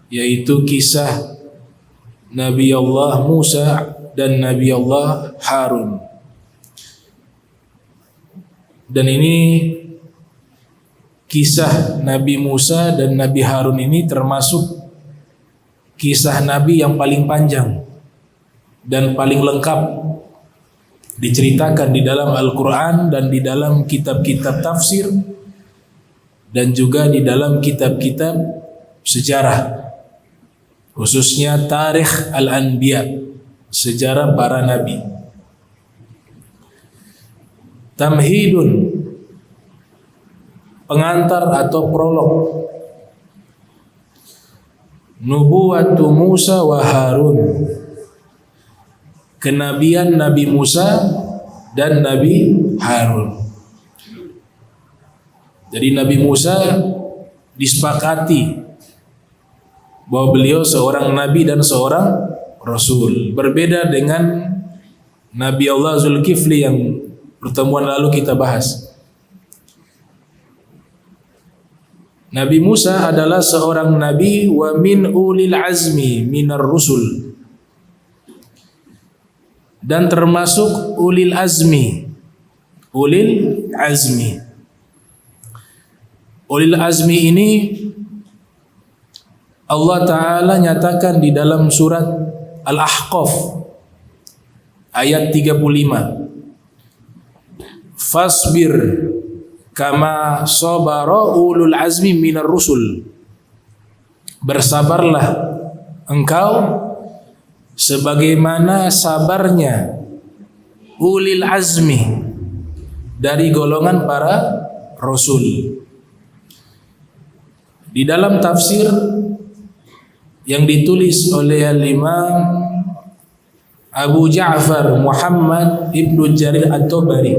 yaitu kisah Nabi Allah Musa dan Nabi Allah Harun. Dan ini kisah Nabi Musa dan Nabi Harun ini termasuk kisah Nabi yang paling panjang dan paling lengkap diceritakan di dalam Al-Quran dan di dalam kitab-kitab tafsir dan juga di dalam kitab-kitab sejarah, khususnya Tarikh Al-Anbiya, sejarah para nabi. Tamhidun, pengantar atau prolog. Nubuwatu Musa wa Harun, kenabian Nabi Musa dan Nabi Harun. Jadi Nabi Musa disepakati bahwa beliau seorang nabi dan seorang rasul. Berbeda dengan Nabi Allah Zulkifli yang pertemuan lalu kita bahas. Nabi Musa adalah seorang nabi wa min ulil azmi minar rusul, dan termasuk ulil azmi. Ulil azmi. Ulil azmi ini Allah Ta'ala nyatakan di dalam surat Al-Ahqaf ayat 35. Fasbir kama sabara ulul azmi minar rusul. Bersabarlah engkau sebagaimana sabarnya ulil azmi dari golongan para rasul. Di dalam tafsir yang ditulis oleh Al-Imam Abu Ja'far Muhammad Ibnu Jarir At-Tabari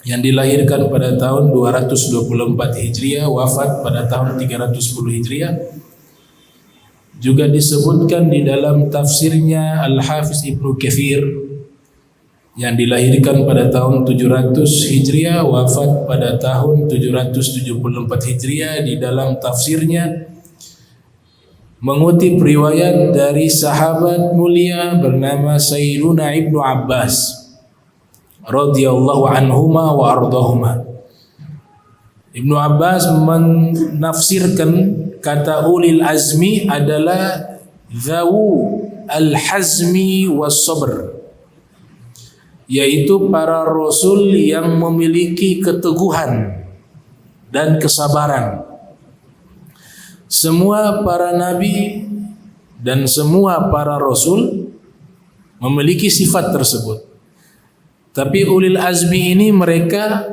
yang dilahirkan pada tahun 224 Hijriah, wafat pada tahun 310 Hijriah, juga disebutkan di dalam tafsirnya Al-Hafiz Ibnu Katsir yang dilahirkan pada tahun 700 Hijriah, wafat pada tahun 774 Hijriah. Di dalam tafsirnya mengutip riwayat dari sahabat mulia bernama Sayyiduna Ibnu Abbas radhiyallahu anhuma wa ardahuma. Ibnu Abbas menafsirkan kata ulil azmi adalah zawu al-hazmi was sabr, yaitu para rasul yang memiliki keteguhan dan kesabaran. Semua para nabi dan semua para rasul memiliki sifat tersebut. Tapi ulil azmi ini mereka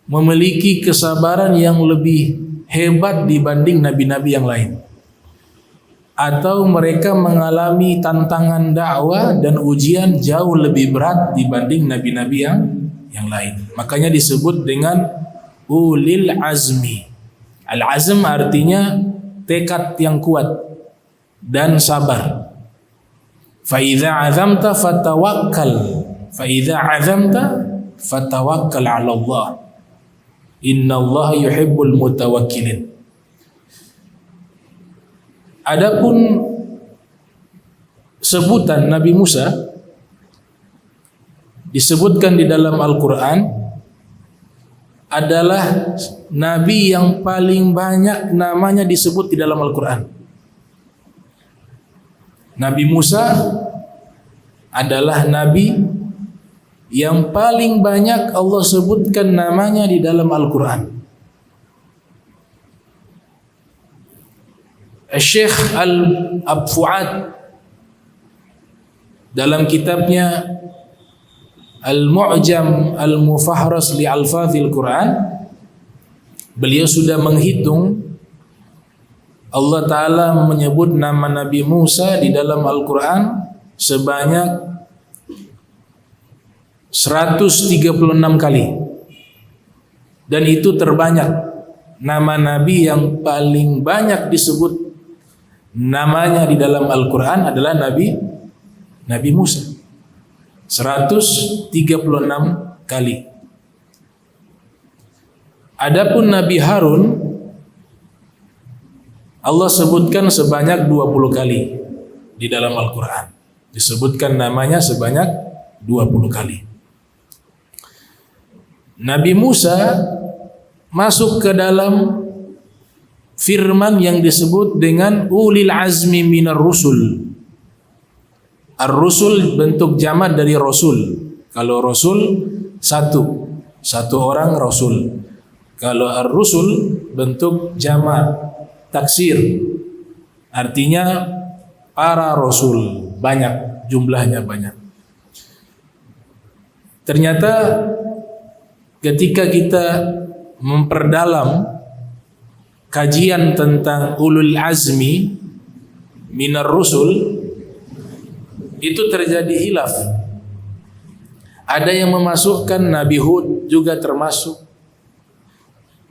memiliki kesabaran yang lebih hebat dibanding nabi-nabi yang lain. Atau mereka mengalami tantangan dakwah dan ujian jauh lebih berat dibanding nabi-nabi yang lain. Makanya disebut dengan ulil azmi. Al-azm artinya tekad yang kuat dan sabar. Fa idza azamta fatawakkal. Fa idza azamta fatawakkal 'ala Allah. Innallaha yuhibbul mutawakkilin. Adapun sebutan Nabi Musa disebutkan di dalam Al-Qur'an adalah nabi yang paling banyak namanya disebut di dalam Al-Qur'an. Nabi Musa adalah nabi yang paling banyak Allah sebutkan namanya di dalam Al-Quran. Syekh Al-Abfu'ad dalam kitabnya Al-Mu'jam Al-Mufahras li Alfazil Quran, beliau sudah menghitung Allah Ta'ala menyebut nama Nabi Musa di dalam Al-Quran sebanyak 136 kali. Dan itu terbanyak. Nama Nabi yang paling banyak disebut namanya di dalam Al-Quran adalah Nabi Musa. 136 kali. Adapun Nabi Harun Allah sebutkan sebanyak 20 kali di dalam Al-Quran. Disebutkan namanya sebanyak 20 kali. Nabi Musa masuk ke dalam firman yang disebut dengan ulil azmi minar rusul. Ar-rusul bentuk jamak dari rasul. Kalau rasul satu orang rasul. Kalau ar-rusul bentuk jamak taksir, artinya para rasul, banyak, jumlahnya banyak. Ternyata ketika kita memperdalam kajian tentang ulul azmi minar rusul, itu terjadi hilaf. Ada yang memasukkan Nabi Hud juga termasuk.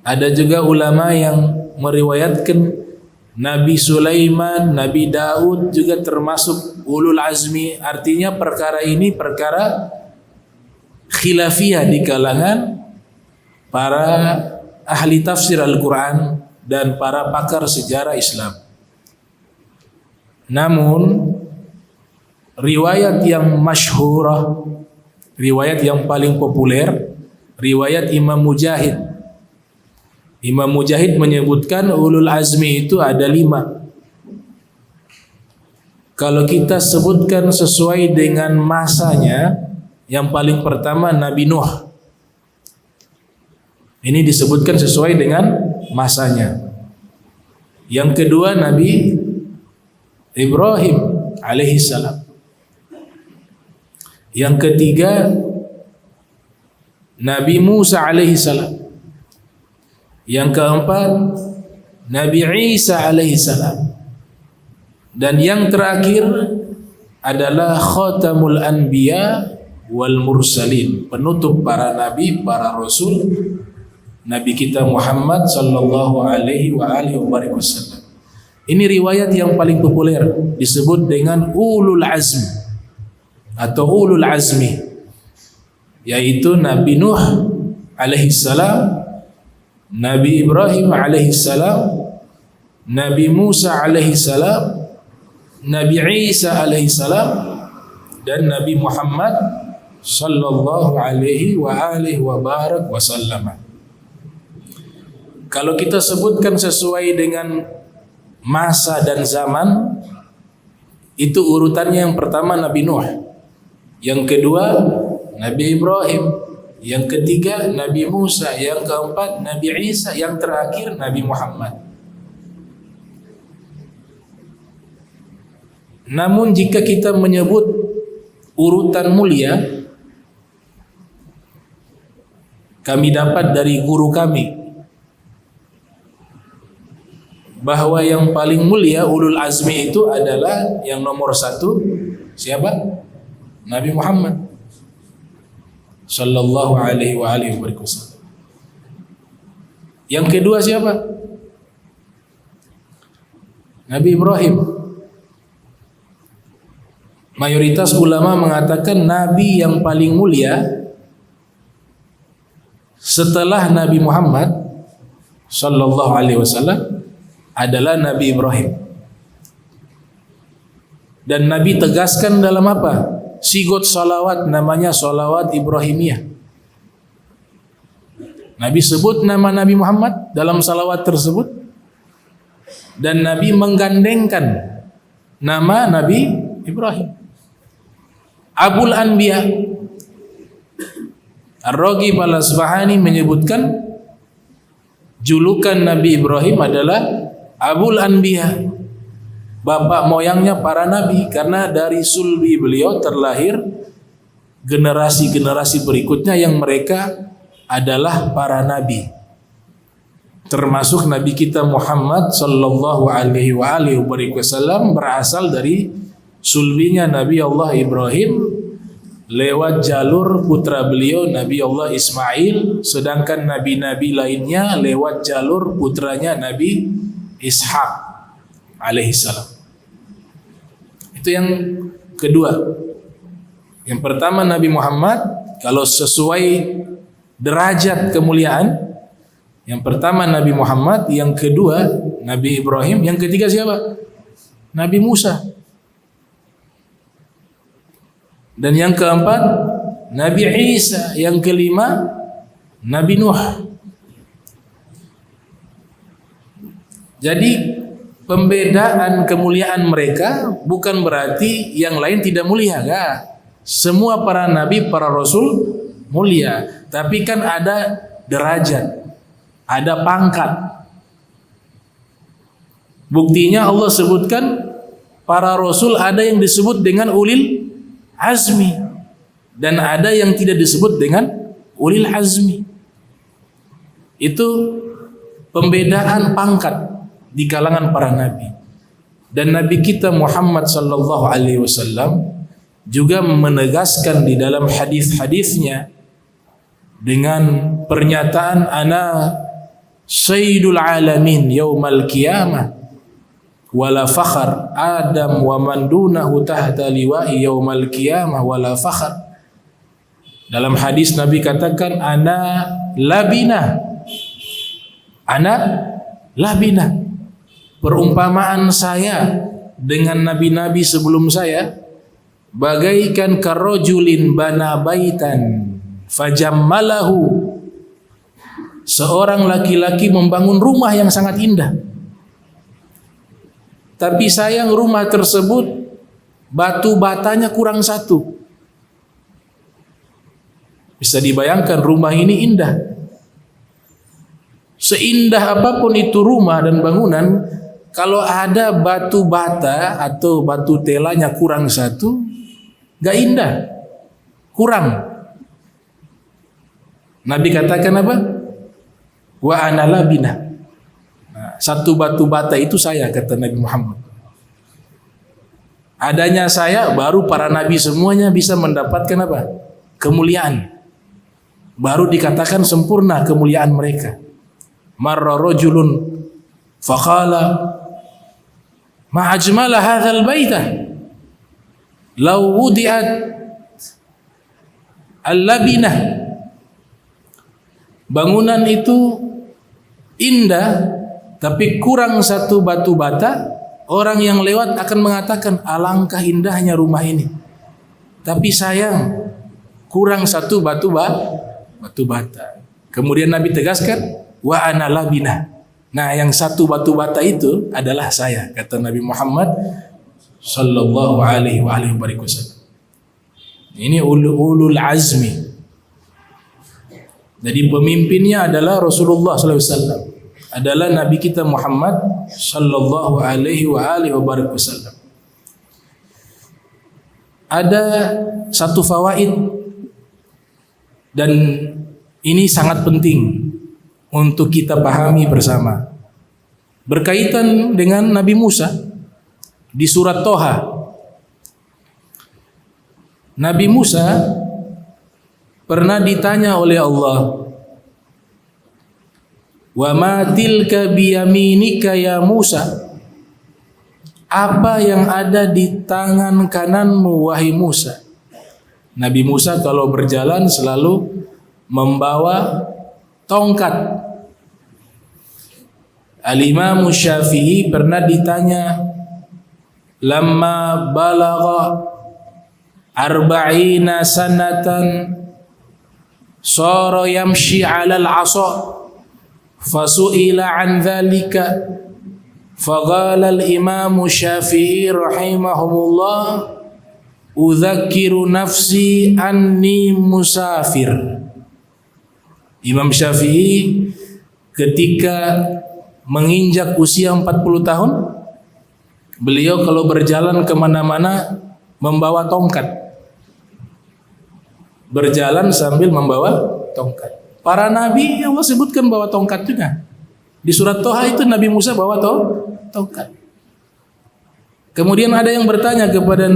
Ada juga ulama yang meriwayatkan Nabi Sulaiman, Nabi Daud juga termasuk ulul azmi. Artinya perkara ini perkara khilafiyah di kalangan para ahli tafsir Al-Quran dan para pakar sejarah Islam. Namun riwayat yang masyhurah, riwayat yang paling populer, riwayat Imam Mujahid. Imam Mujahid menyebutkan ulul azmi itu ada 5. Kalau kita sebutkan sesuai dengan masanya, yang paling pertama Nabi Nuh. Ini disebutkan sesuai dengan masanya. Yang kedua Nabi Ibrahim alaihissalam. Yang ketiga Nabi Musa alaihissalam. Yang keempat Nabi Isa alaihissalam. Dan yang terakhir adalah khatamul anbiya wal mursalin, penutup para nabi, para rasul, Nabi kita Muhammad sallallahu alaihi wasallam. Ini riwayat yang paling populer, disebut dengan ulul azm atau ulul azmi, yaitu Nabi Nuh alaihissalam, Nabi Ibrahim alaihissalam, Nabi Musa alaihissalam, Nabi Isa alaihissalam, dan Nabi Muhammad sallallahu alaihi wasallam. Kalau kita sebutkan sesuai dengan masa dan zaman, itu urutannya yang pertama Nabi Nuh, yang kedua Nabi Ibrahim, yang ketiga Nabi Musa, yang keempat Nabi Isa, yang terakhir Nabi Muhammad. Namun jika kita menyebut urutan mulia, kami dapat dari guru kami bahwa yang paling mulia ulul azmi itu adalah yang nomor 1 siapa? Nabi Muhammad sallallahu alaihi wasallam. Yang kedua siapa? Nabi Ibrahim. Mayoritas ulama mengatakan nabi yang paling mulia setelah Nabi Muhammad sallallahu alaihi wasallam adalah Nabi Ibrahim. Dan Nabi tegaskan dalam apa? Sigot salawat, namanya salawat Ibrahimiyah. Nabi sebut nama Nabi Muhammad dalam salawat tersebut, dan Nabi menggandengkan nama Nabi Ibrahim. Abul Anbiya Ar-Raghib Al-Asfahani menyebutkan julukan Nabi Ibrahim adalah Abul Anbiya, bapak moyangnya para nabi, karena dari sulbi beliau terlahir generasi-generasi berikutnya yang mereka adalah para nabi, termasuk Nabi kita Muhammad sallallahu alaihi wasallam berasal dari sulbinya Nabi Allah Ibrahim lewat jalur putra beliau Nabi Allah Ismail, sedangkan nabi-nabi lainnya lewat jalur putranya Nabi Ishaq alaihissalam. Itu yang kedua. Yang pertama Nabi Muhammad kalau sesuai derajat kemuliaan, Yang pertama Nabi Muhammad, yang kedua Nabi Ibrahim, yang ketiga siapa? Nabi Musa. Dan yang keempat Nabi Isa, yang kelima Nabi Nuh. Jadi pembedaan kemuliaan mereka bukan berarti yang lain tidak mulia, enggak. Semua para nabi, para rasul mulia, tapi kan ada derajat, ada pangkat. Buktinya Allah sebutkan para rasul ada yang disebut dengan ulil azmi dan ada yang tidak disebut dengan ulil azmi. Itu pembedaan pangkat di kalangan para nabi. Dan Nabi kita Muhammad sallallahu alaihi wasallam juga menegaskan di dalam hadis-hadisnya dengan pernyataan ana sayyidul alamin yaumal qiyamah wala fakhar, Adam wa man dunahu tahta liwa'i yaumal qiyamah wala fakhar. Dalam hadis Nabi katakan ana labina, perumpamaan saya dengan nabi-nabi sebelum saya bagaikan karrojulin bana baitan fajammalahu, seorang laki-laki membangun rumah yang sangat indah, tapi sayang rumah tersebut batu batanya kurang satu. Bisa dibayangkan rumah ini indah, seindah apapun itu rumah dan bangunan, kalau ada batu bata atau batu telanya kurang satu, gak indah, kurang. Nabi katakan apa? Wa ana labina. Nah, satu batu bata itu saya, kata Nabi Muhammad. Adanya saya, baru para nabi semuanya bisa mendapatkan apa? Kemuliaan. Baru dikatakan sempurna kemuliaan mereka. Marra rajulun faqala ma ajmala hadzal baita law wudi'at al-labinah. Bangunan itu indah tapi kurang satu batu bata, orang yang lewat akan mengatakan alangkah indahnya rumah ini, tapi sayang kurang satu batu bata. Kemudian Nabi tegaskan wa ana labinah. Nah, yang satu batu bata itu adalah saya, kata Nabi Muhammad sallallahu alaihi wasallam. Ini ulul azmi. Jadi pemimpinnya adalah Rasulullah sallallahu alaihi wasallam, adalah Nabi kita Muhammad sallallahu alaihi wasallam. Ada satu fawaid dan ini sangat penting untuk kita pahami bersama, berkaitan dengan Nabi Musa di surat Toha. Nabi Musa pernah ditanya oleh Allah, wa ma tilka biyaminika ya Musa, apa yang ada di tangan kananmu wahai Musa. Nabi Musa kalau berjalan selalu membawa tongkat. Al-Imam Syafi'i pernah ditanya, lamma balagha arba'ina sanatan sara yamshi 'ala al-'asa fasu'ila 'an dhalika faqala al-Imam Syafi'i rahimahumullah udzakiru nafsi anni musafir. Imam Syafi'i ketika menginjak usia 40 tahun, beliau kalau berjalan kemana-mana membawa tongkat, berjalan sambil membawa tongkat. Para nabi Allah sebutkan bawa tongkat juga. Di surat Toha itu Nabi Musa bawa tongkat. Kemudian ada yang bertanya kepada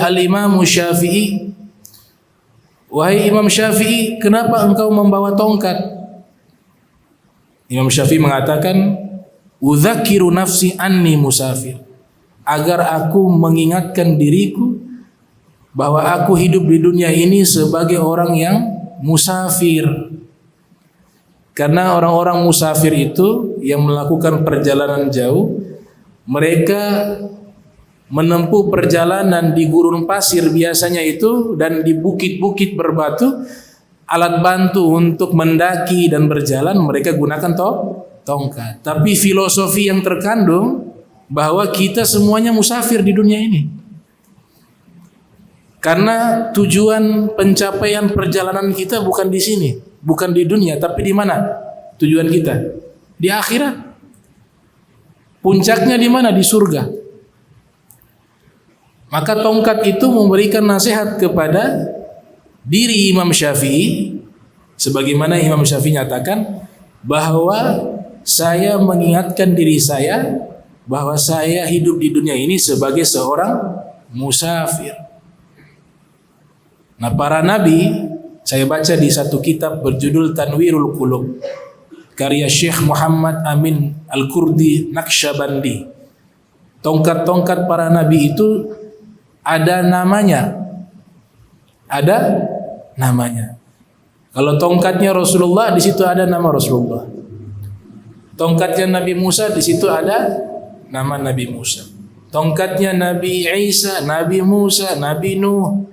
Al-Imam Syafi'i, wahai Imam Syafi'i, kenapa engkau membawa tongkat? Imam Syafi'i mengatakan, udzakiru nafsi anni musafir, agar aku mengingatkan diriku bahwa aku hidup di dunia ini sebagai orang yang musafir. Karena orang-orang musafir itu yang melakukan perjalanan jauh, mereka menempuh perjalanan di gurun pasir biasanya itu dan di bukit-bukit berbatu, alat bantu untuk mendaki dan berjalan mereka gunakan tongkat. Tapi filosofi yang terkandung bahwa kita semuanya musafir di dunia ini. Karena tujuan pencapaian perjalanan kita bukan di sini, bukan di dunia, tapi di mana? Tujuan kita di akhirat. Puncaknya di mana? Di surga. Maka tongkat itu memberikan nasihat kepada diri Imam Syafi'i, sebagaimana Imam Syafi'i nyatakan bahwa saya mengingatkan diri saya bahwa saya hidup di dunia ini sebagai seorang musafir. Nah, para nabi, saya baca di satu kitab berjudul Tanwirul Qulub karya Syekh Muhammad Amin Al-Kurdi Naqsyabandi. Tongkat-tongkat para nabi itu ada namanya. Ada namanya. Kalau tongkatnya Rasulullah, di situ ada nama Rasulullah. Tongkatnya Nabi Musa, di situ ada nama Nabi Musa. Tongkatnya Nabi Isa, Nabi Musa, Nabi Nuh,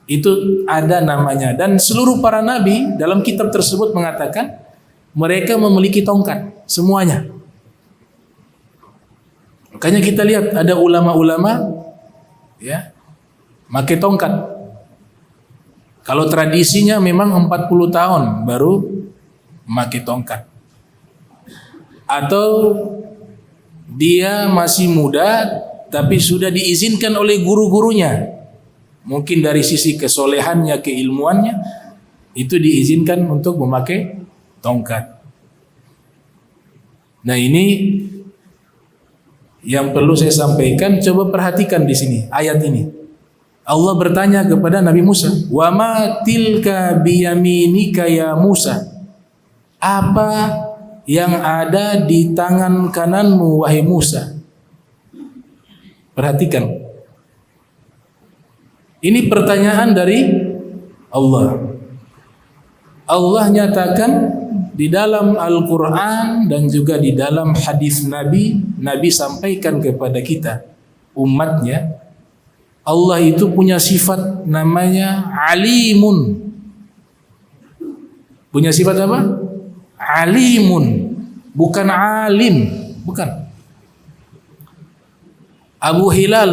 itu ada namanya. Dan seluruh para nabi dalam kitab tersebut mengatakan mereka memiliki tongkat semuanya. Makanya kita lihat ada ulama-ulama ya pakai tongkat. Kalau tradisinya memang 40 tahun baru memakai tongkat. Atau dia masih muda tapi sudah diizinkan oleh guru-gurunya. Mungkin dari sisi kesolehannya, keilmuannya itu diizinkan untuk memakai tongkat. Nah, ini yang perlu saya sampaikan. Coba perhatikan di sini ayat ini. Allah bertanya kepada Nabi Musa, "Wa ma tilka biyaminika ya Musa?" Apa yang ada di tangan kananmu wahai Musa? Perhatikan. Ini pertanyaan dari Allah. Allah nyatakan di dalam Al-Quran dan juga di dalam hadis Nabi, Nabi sampaikan kepada kita, umatnya, Allah itu punya sifat namanya alimun. Punya sifat apa? Alimun. Bukan alim. Bukan. Abu Hilal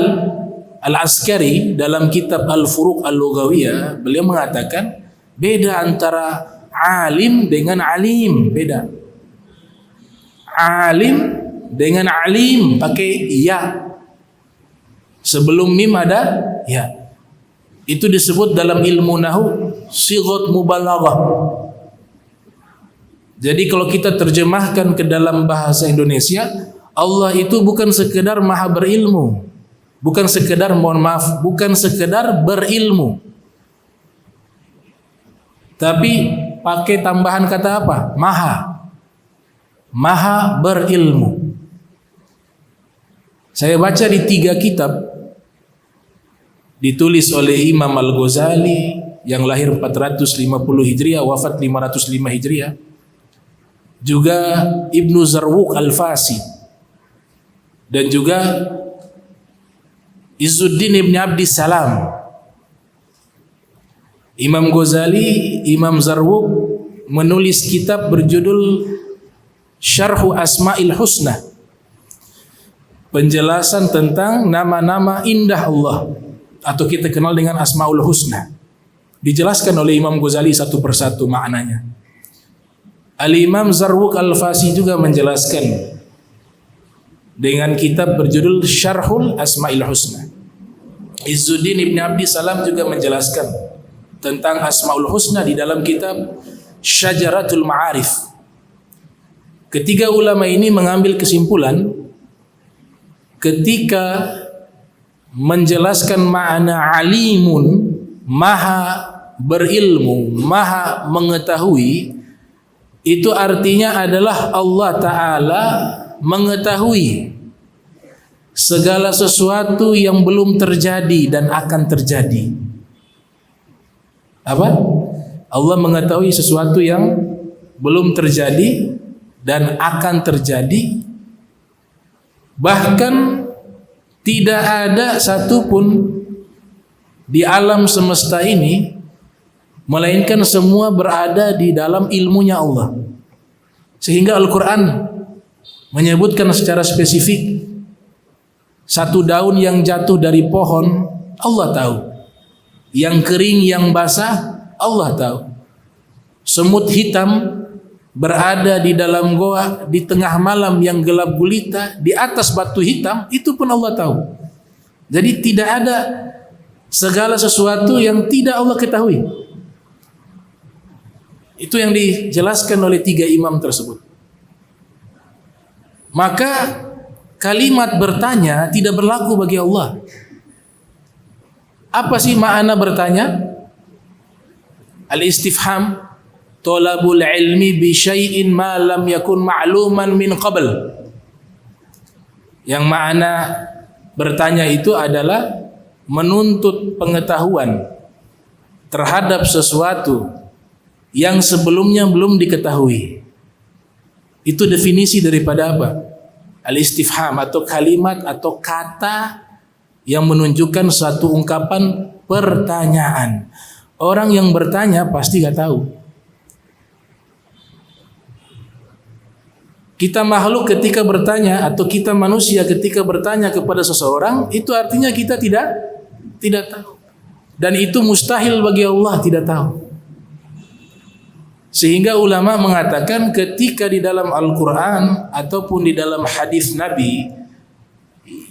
Al-Askari dalam kitab Al-Furuq Al-Lughawiyah, beliau mengatakan beda antara alim dengan alim, beda. Alim dengan alim pakai ya. Sebelum mim ada ya. Itu disebut dalam ilmu nahwu sighat mubalaghah. Jadi kalau kita terjemahkan ke dalam bahasa Indonesia, Allah itu bukan sekedar maha berilmu. Bukan sekedar, mohon maaf, bukan sekedar berilmu. Tapi pakai tambahan kata apa? Maha. Maha berilmu. Saya baca di 3 kitab ditulis oleh Imam Al-Ghazali yang lahir 450 Hijriah, wafat 505 Hijriah. Juga Ibnu Zarwuq Al-Fasi dan juga Izzuddin Ibn Abdis Salam. Imam Ghazali, Imam Zarwuq menulis kitab berjudul Syarhu Asma'il Husna, penjelasan tentang nama-nama indah Allah, atau kita kenal dengan Asma'ul Husna. Dijelaskan oleh Imam Ghazali satu persatu maknanya. Al-Imam Zarwuq Al-Fasi juga menjelaskan dengan kitab berjudul Syarhul Asma'il Husna. Izzuddin Ibn Abdis Salam juga menjelaskan tentang Asma'ul Husna di dalam kitab Syajaratul Ma'arif. Ketiga ulama ini mengambil kesimpulan ketika menjelaskan makna alimun, maha berilmu, maha mengetahui, itu artinya adalah Allah Ta'ala mengetahui segala sesuatu yang belum terjadi dan akan terjadi. Apa? Allah mengetahui sesuatu yang belum terjadi dan akan terjadi. Bahkan tidak ada satupun di alam semesta ini melainkan semua berada di dalam ilmunya Allah. Sehingga Al-Quran menyebutkan secara spesifik, satu daun yang jatuh dari pohon Allah tahu, yang kering yang basah Allah tahu, semut hitam berada di dalam goa di tengah malam yang gelap gulita di atas batu hitam, itu pun Allah tahu. Jadi tidak ada segala sesuatu yang tidak Allah ketahui. Itu yang dijelaskan oleh 3 imam tersebut. Maka kalimat bertanya tidak berlaku bagi Allah. Apa sih makna bertanya? Al-istifham talabul ilmi bi syai'in ma lam yakun ma'luman min qabl. Yang makna bertanya itu adalah menuntut pengetahuan terhadap sesuatu yang sebelumnya belum diketahui. Itu definisi daripada apa? Al-istifham atau kalimat atau kata yang menunjukkan suatu ungkapan pertanyaan. Orang yang bertanya pasti gak tahu. Kita makhluk ketika bertanya atau kita manusia ketika bertanya kepada seseorang, itu artinya kita tidak tahu. Dan itu mustahil bagi Allah tidak tahu. Sehingga ulama mengatakan ketika di dalam Al-Quran ataupun di dalam hadis Nabi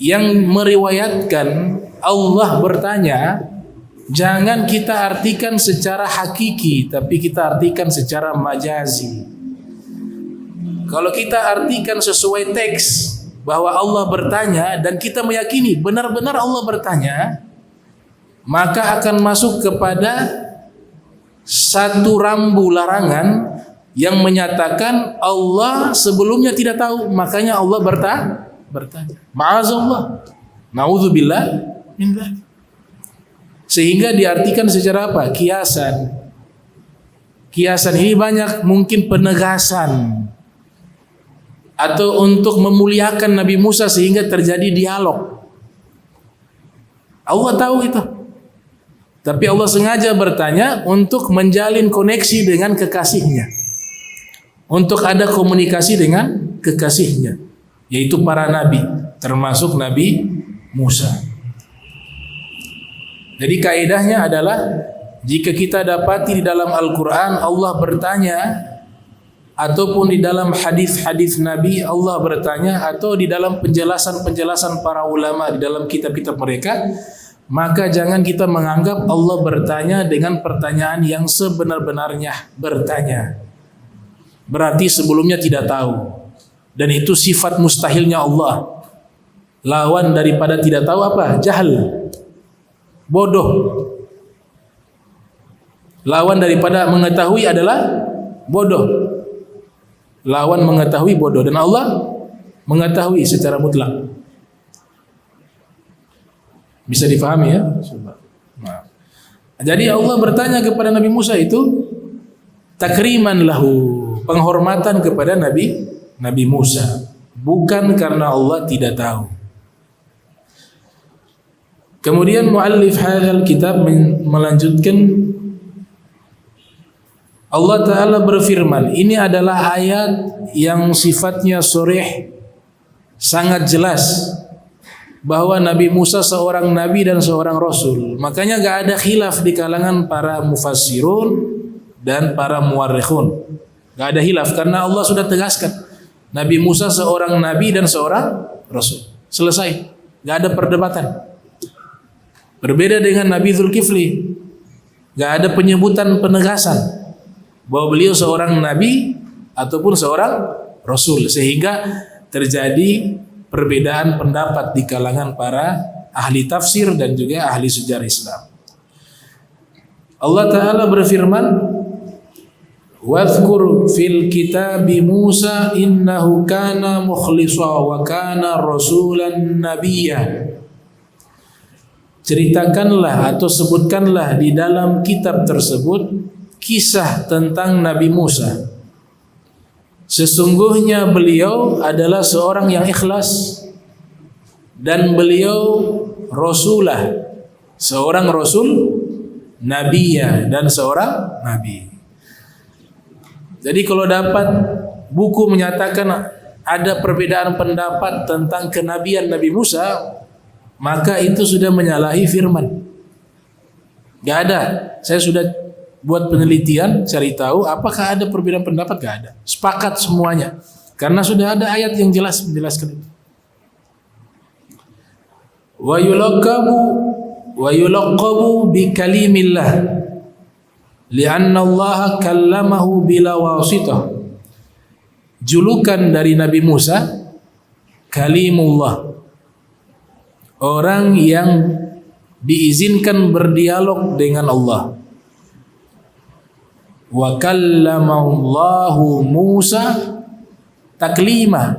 yang meriwayatkan Allah bertanya, jangan kita artikan secara hakiki, tapi kita artikan secara majazi. Kalau kita artikan sesuai teks bahwa Allah bertanya dan kita meyakini benar-benar Allah bertanya, maka akan masuk kepada satu rambu larangan yang menyatakan Allah sebelumnya tidak tahu, makanya Allah bertanya. Ma'azallah, na'udzubillah min dzalik. Sehingga diartikan secara apa? Kiasan. Kiasan ini banyak, mungkin penegasan atau untuk memuliakan Nabi Musa sehingga terjadi dialog. Allah tahu itu. Tapi Allah sengaja bertanya untuk menjalin koneksi dengan kekasihnya. Untuk ada komunikasi dengan kekasihnya, yaitu para nabi, termasuk Nabi Musa. Jadi kaidahnya adalah jika kita dapati di dalam Al-Quran Allah bertanya, ataupun di dalam hadis-hadis Nabi Allah bertanya, atau di dalam penjelasan-penjelasan para ulama di dalam kitab-kitab mereka, maka jangan kita menganggap Allah bertanya dengan pertanyaan yang sebenar-benarnya bertanya. Berarti sebelumnya tidak tahu. Dan itu sifat mustahilnya Allah. Lawan daripada tidak tahu apa? Jahal. Bodoh. Lawan daripada mengetahui adalah bodoh. Lawan mengetahui bodoh, dan Allah mengetahui secara mutlak. Bisa difahami ya? Nah. Jadi Allah bertanya kepada Nabi Musa itu takriman lahu, penghormatan kepada Nabi Musa, bukan karena Allah tidak tahu. Kemudian muallif hadzal kitab melanjutkan, Allah Ta'ala berfirman, ini adalah ayat yang sifatnya sharih, sangat jelas bahwa Nabi Musa seorang nabi dan seorang rasul. Makanya gak ada khilaf di kalangan para mufassirun dan para muwarrikhun. Gak ada khilaf karena Allah sudah tegaskan Nabi Musa seorang nabi dan seorang rasul. Selesai, gak ada perdebatan. Berbeda dengan Nabi Zulkifli, gak ada penyebutan penegasan bahwa beliau seorang nabi ataupun seorang rasul, sehingga terjadi perbedaan pendapat di kalangan para ahli tafsir dan juga ahli sejarah Islam. Allah Ta'ala berfirman, "Wadhkur fil kitabi Musa innahu kana mukhlisa wa kana rasulan nabiyya." Ceritakanlah atau sebutkanlah di dalam kitab tersebut kisah tentang Nabi Musa. Sesungguhnya beliau adalah seorang yang ikhlas dan beliau rasulah, seorang rasul, nabiya, dan seorang nabi. Jadi kalau dapat buku menyatakan ada perbedaan pendapat tentang kenabian Nabi Musa, maka itu sudah menyalahi firman. Gak ada. Saya sudah buat penelitian, cari tahu apakah ada perbedaan pendapat. Gak ada. Sepakat semuanya. Karena sudah ada ayat yang jelas menjelaskan itu. Wa yulaqabu bi kalimillah li'anna Allah kallamahu bila wasitah. Julukan dari Nabi Musa, kalimullah, orang yang diizinkan berdialog dengan Allah. Wa kallamallahu Musa taklima.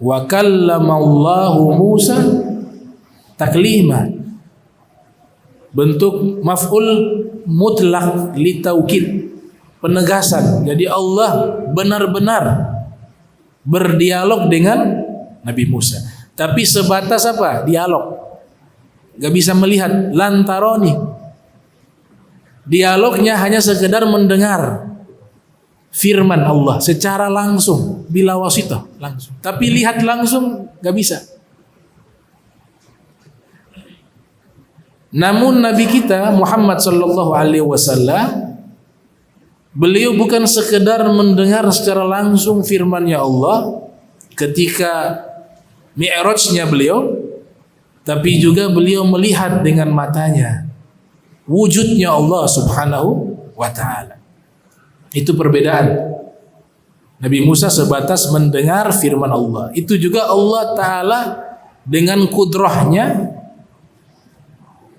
Wa kallamallahu Musa taklima. Bentuk maf'ul mutlak li taukid, penegasan. Jadi Allah benar-benar berdialog dengan Nabi Musa. Tapi sebatas apa? Dialog. Gak bisa melihat, lantaroni. Dialognya hanya sekedar mendengar firman Allah secara langsung, bila wasitah, langsung. Tapi lihat langsung gak bisa. Namun Nabi kita Muhammad sallallahu alaihi wasallam, beliau bukan sekedar mendengar secara langsung firman-Nya Allah ketika mi'rajnya beliau, tapi juga beliau melihat dengan matanya wujudnya Allah subhanahu wa ta'ala. Itu perbedaan. Nabi Musa sebatas mendengar firman Allah. Itu juga Allah ta'ala dengan kudrahnya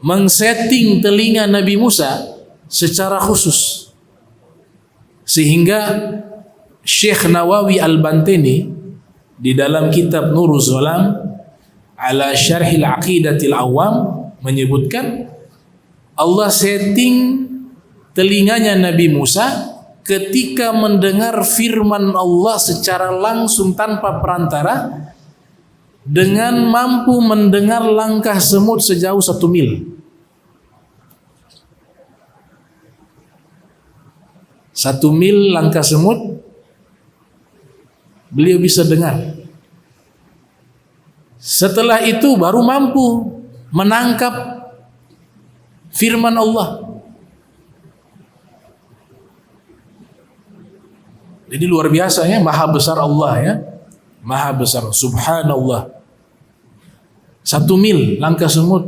mengsetting telinga Nabi Musa secara khusus. Sehingga Syekh Nawawi Al-Bantini di dalam kitab Nuruz Zalam ala Syarhil Aqidatil Awam menyebutkan Allah setting telinganya Nabi Musa ketika mendengar firman Allah secara langsung tanpa perantara, dengan mampu mendengar langkah semut sejauh 1 mil. 1 mil langkah semut beliau bisa dengar. Setelah itu baru mampu menangkap firman Allah. Jadi luar biasa ya, maha besar Allah ya. Maha besar, subhanallah. 1 mil langkah semut.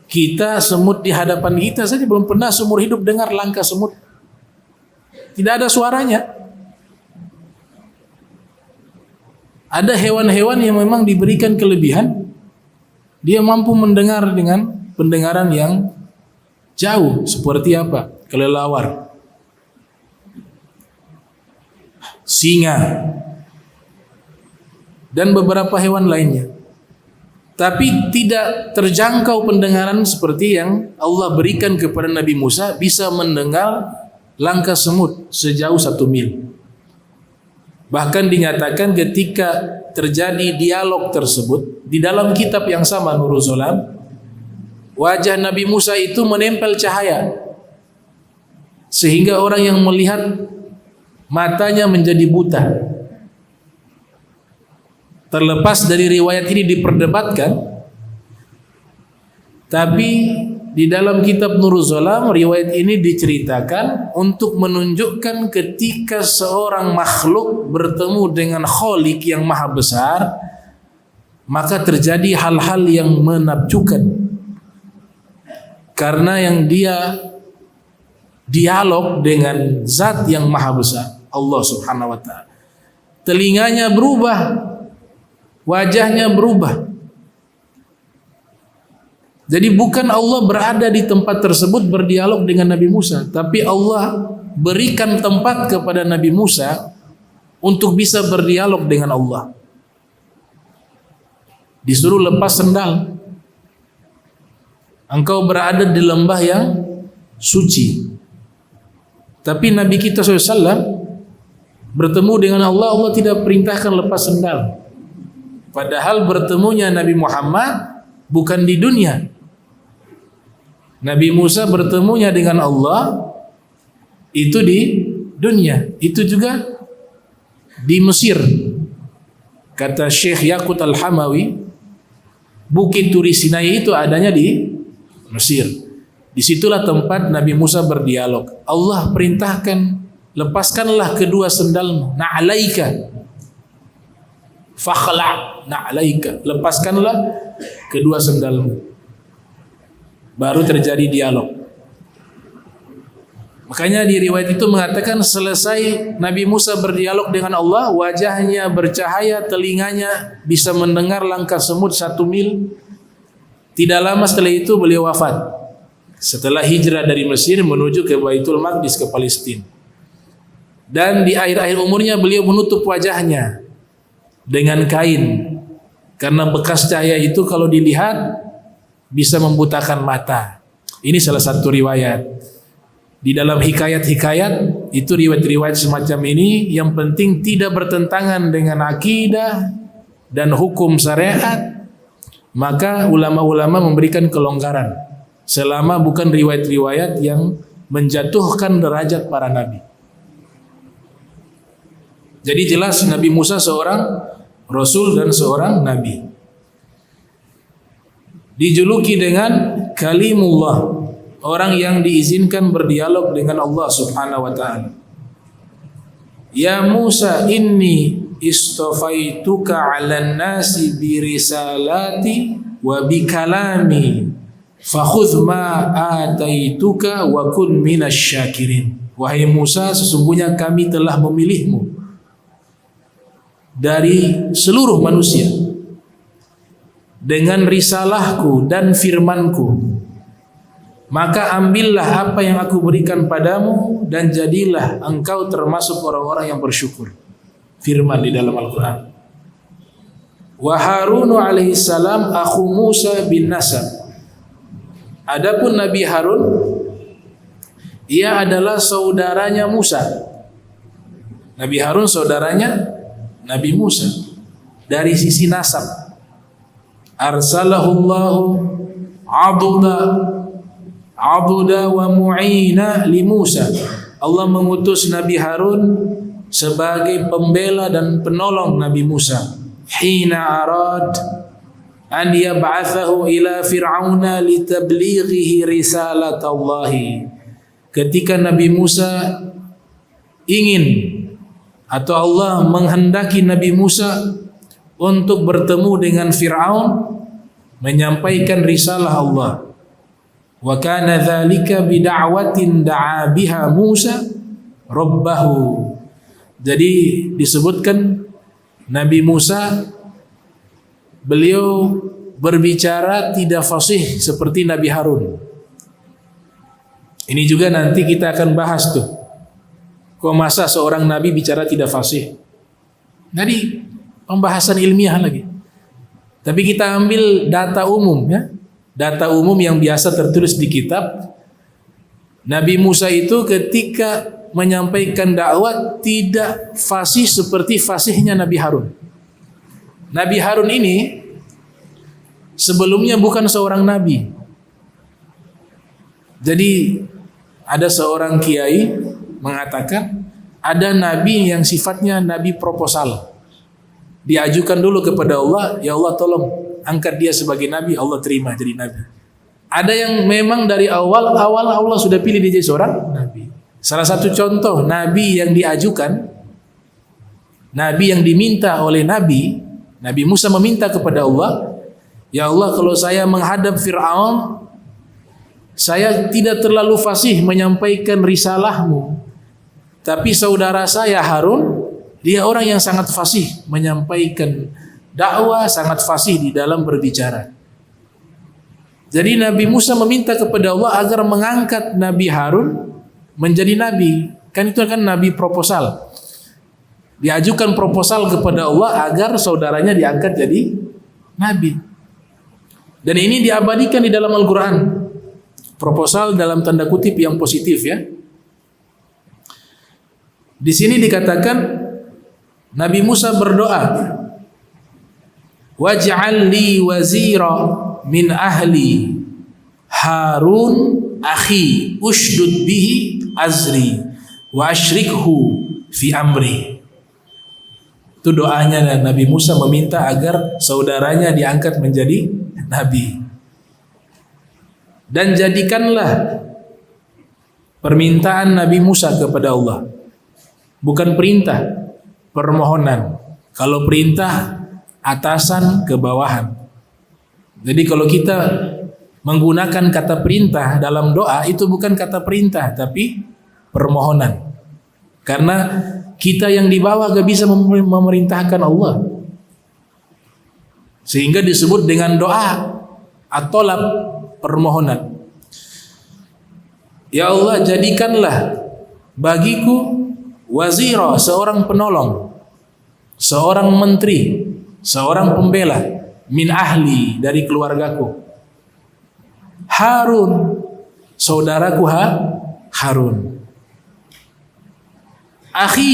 Kita, semut di hadapan kita saja belum pernah seumur hidup dengar langkah semut. Tidak ada suaranya. Ada hewan-hewan yang memang diberikan kelebihan, dia mampu mendengar dengan pendengaran yang jauh. Seperti apa? Kelelawar, singa, dan beberapa hewan lainnya. Tapi tidak terjangkau pendengaran seperti yang Allah berikan kepada Nabi Musa, bisa mendengar langkah semut sejauh 1 mil. Bahkan dinyatakan ketika terjadi dialog tersebut di dalam kitab yang sama Nuruz Zalam, wajah Nabi Musa itu menempel cahaya sehingga orang yang melihat matanya menjadi buta. Terlepas dari riwayat ini diperdebatkan, tapi di dalam kitab Nuruz Zalam riwayat ini diceritakan untuk menunjukkan ketika seorang makhluk bertemu dengan Khalik yang maha besar, maka terjadi hal-hal yang menakjubkan. Karena yang dia dialog dengan zat yang maha besar, Allah subhanahu wa ta'ala. Telinganya berubah, wajahnya berubah. Jadi bukan Allah berada di tempat tersebut berdialog dengan Nabi Musa, tapi Allah berikan tempat kepada Nabi Musa untuk bisa berdialog dengan Allah. Disuruh lepas sendal. Engkau berada di lembah yang suci. Tapi Nabi kita SAW bertemu dengan Allah, Allah tidak perintahkan lepas sendal. Padahal bertemunya Nabi Muhammad bukan di dunia. Nabi Musa bertemunya dengan Allah itu di dunia, itu juga di Mesir. Kata Syekh Yaqut Al-Hamawi, Bukit Turi Sinai itu adanya di Mesir. Disitulah tempat Nabi Musa berdialog. Allah perintahkan, lepaskanlah kedua sendalmu, na'alaika fakhla' na'alaika, lepaskanlah kedua sendalmu. Baru terjadi dialog. Makanya di riwayat itu mengatakan selesai Nabi Musa berdialog dengan Allah, wajahnya bercahaya, telinganya bisa mendengar langkah semut 1 mil. Tidak lama setelah itu beliau wafat. Setelah hijrah dari Mesir menuju ke Baitul Maqdis, ke Palestina. Dan di akhir-akhir umurnya beliau menutup wajahnya dengan kain. Karena bekas cahaya itu kalau dilihat bisa membutakan mata. Ini salah satu riwayat. Di dalam hikayat-hikayat itu riwayat-riwayat semacam ini yang penting tidak bertentangan dengan akidah dan hukum syariat, maka ulama-ulama memberikan kelonggaran selama bukan riwayat-riwayat yang menjatuhkan derajat para nabi. Jadi jelas Nabi Musa seorang rasul dan seorang nabi. Dijuluki dengan Kalimullah, orang yang diizinkan berdialog dengan Allah Subhanahu wa ta'ala. Ya Musa, inni istafaituka 'alan nasi bi risalati wa bi kalami fakhudh ma ataituka wa kun minasy syakirin. Wahai Musa, sesungguhnya kami telah memilihmu dari seluruh manusia dengan risalahku dan firmanku. Maka ambillah apa yang aku berikan padamu dan jadilah engkau termasuk orang-orang yang bersyukur. Firman di dalam Al-Quran. Wa Harun alaihissalam akhu Musa bin nasab. Adapun Nabi Harun, ia adalah saudaranya Musa. Nabi Harun saudaranya Nabi Musa dari sisi nasab. Arsalahullahu aduda wa mu'ina li Musa. Allah mengutus Nabi Harun sebagai pembela dan penolong Nabi Musa. Hina arad an yab'athahu ila fir'auna litablighihi risalatallahi. Ketika Nabi Musa ingin atau Allah menghendaki Nabi Musa untuk bertemu dengan Fir'aun menyampaikan risalah Allah. Wa kana dzalika bid'awatin da'a biha Musa rabbahu. Jadi disebutkan Nabi Musa beliau berbicara tidak fasih seperti Nabi Harun. Ini juga nanti kita akan bahas tuh. Kok masa seorang nabi bicara tidak fasih? Jadi pembahasan ilmiah lagi. Tapi kita ambil data umum ya. Data umum yang biasa tertulis di kitab. Nabi Musa itu ketika menyampaikan dakwah tidak fasih seperti fasihnya Nabi Harun. Nabi Harun ini sebelumnya bukan seorang nabi. Jadi ada seorang kiai mengatakan ada nabi yang sifatnya nabi proposal. Diajukan dulu kepada Allah, ya Allah tolong angkat dia sebagai nabi, Allah terima jadi nabi. Ada yang memang dari awal Allah sudah pilih dia jadi seorang nabi. Salah satu contoh nabi yang diajukan, nabi yang diminta oleh Nabi Musa meminta kepada Allah, ya Allah kalau saya menghadap Fir'aun, saya tidak terlalu fasih menyampaikan risalahmu. Tapi saudara saya Harun, dia orang yang sangat fasih menyampaikan dakwah, sangat fasih di dalam berbicara. Jadi Nabi Musa meminta kepada Allah agar mengangkat Nabi Harun menjadi nabi. Kan itu kan nabi proposal. Diajukan proposal kepada Allah agar saudaranya diangkat jadi nabi. Dan ini diabadikan di dalam Al-Quran. Proposal dalam tanda kutip yang positif ya. Di sini dikatakan Nabi Musa berdoa, waj'al li wazira min ahli Harun akhi ushdud bihi azri wa ashrikhu fi amri. Itu doanya Nabi Musa meminta agar saudaranya diangkat menjadi nabi. Dan jadikanlah permintaan Nabi Musa kepada Allah, bukan perintah, permohonan. Kalau perintah atasan ke bawahan. Jadi kalau kita menggunakan kata perintah dalam doa, itu bukan kata perintah tapi permohonan. Karena kita yang di bawah gak bisa memerintahkan Allah, sehingga disebut dengan doa atau permohonan. Ya Allah, jadikanlah bagiku wazira, seorang penolong, seorang menteri, seorang pembela, min ahli, dari keluargaku, Harun, saudaraku Harun, akhi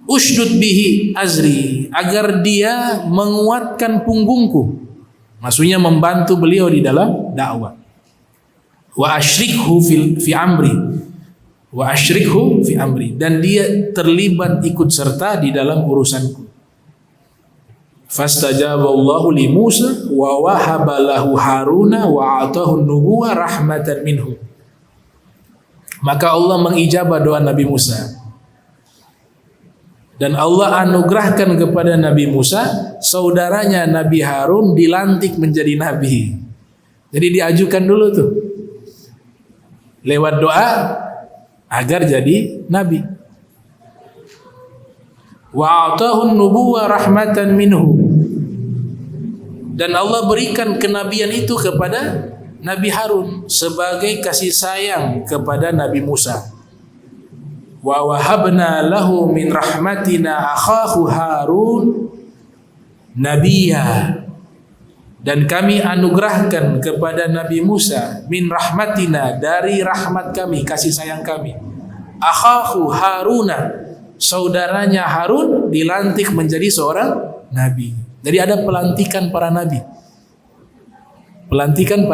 ushdud bihi azri, agar dia menguatkan punggungku, maksudnya membantu beliau di dalam dakwah. Wa asyrikhu fi amri, wa asyrikhu fi amri, dan dia terlibat ikut serta di dalam urusanku. Fastajaballahu li Musa wa wahaba lahu Haruna wa atahu nubuwah rahmatan minhu. Maka Allah mengijabah doa Nabi Musa, dan Allah anugerahkan kepada Nabi Musa saudaranya Nabi Harun dilantik menjadi nabi. Jadi diajukan dulu tuh lewat doa agar jadi nabi. Wa atahu nubuwah rahmatan minhu, dan Allah berikan kenabian itu kepada Nabi Harun sebagai kasih sayang kepada Nabi Musa. Wa wahabna lahu min rahmatina akhahu Harun nabiyya, dan kami anugerahkan kepada Nabi Musa min rahmatina, dari rahmat kami, kasih sayang kami, akhahu Haruna, saudaranya Harun dilantik menjadi seorang nabi. Jadi ada pelantikan para nabi, pelantikan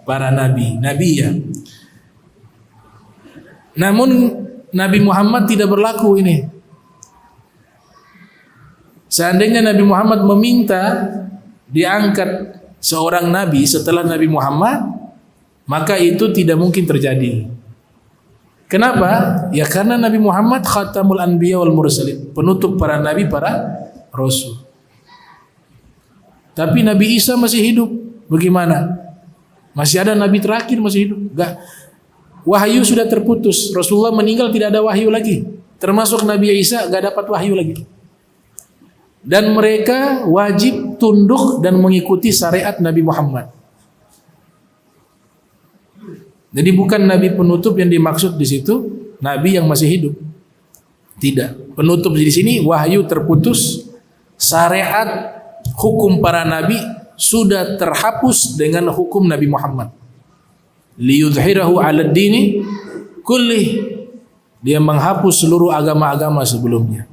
para nabi, nabiya. Namun Nabi Muhammad tidak berlaku ini. Seandainya Nabi Muhammad meminta diangkat seorang nabi setelah Nabi Muhammad, maka itu tidak mungkin terjadi. Kenapa? Ya karena Nabi Muhammad khatamul anbiya wal mursalin, penutup para nabi, para rasul. Tapi Nabi Isa masih hidup, bagaimana? Masih ada nabi terakhir masih hidup? Enggak. Wahyu sudah terputus. Rasulullah meninggal, tidak ada wahyu lagi. Termasuk Nabi Isa enggak dapat wahyu lagi. Dan mereka wajib tunduk dan mengikuti syariat Nabi Muhammad. Jadi bukan nabi penutup yang dimaksud di situ, nabi yang masih hidup. Tidak. Penutup di sini wahyu terputus, syariat hukum para nabi sudah terhapus dengan hukum Nabi Muhammad. Liyudhhirahu 'alad dini kullih, dia menghapus seluruh agama-agama sebelumnya.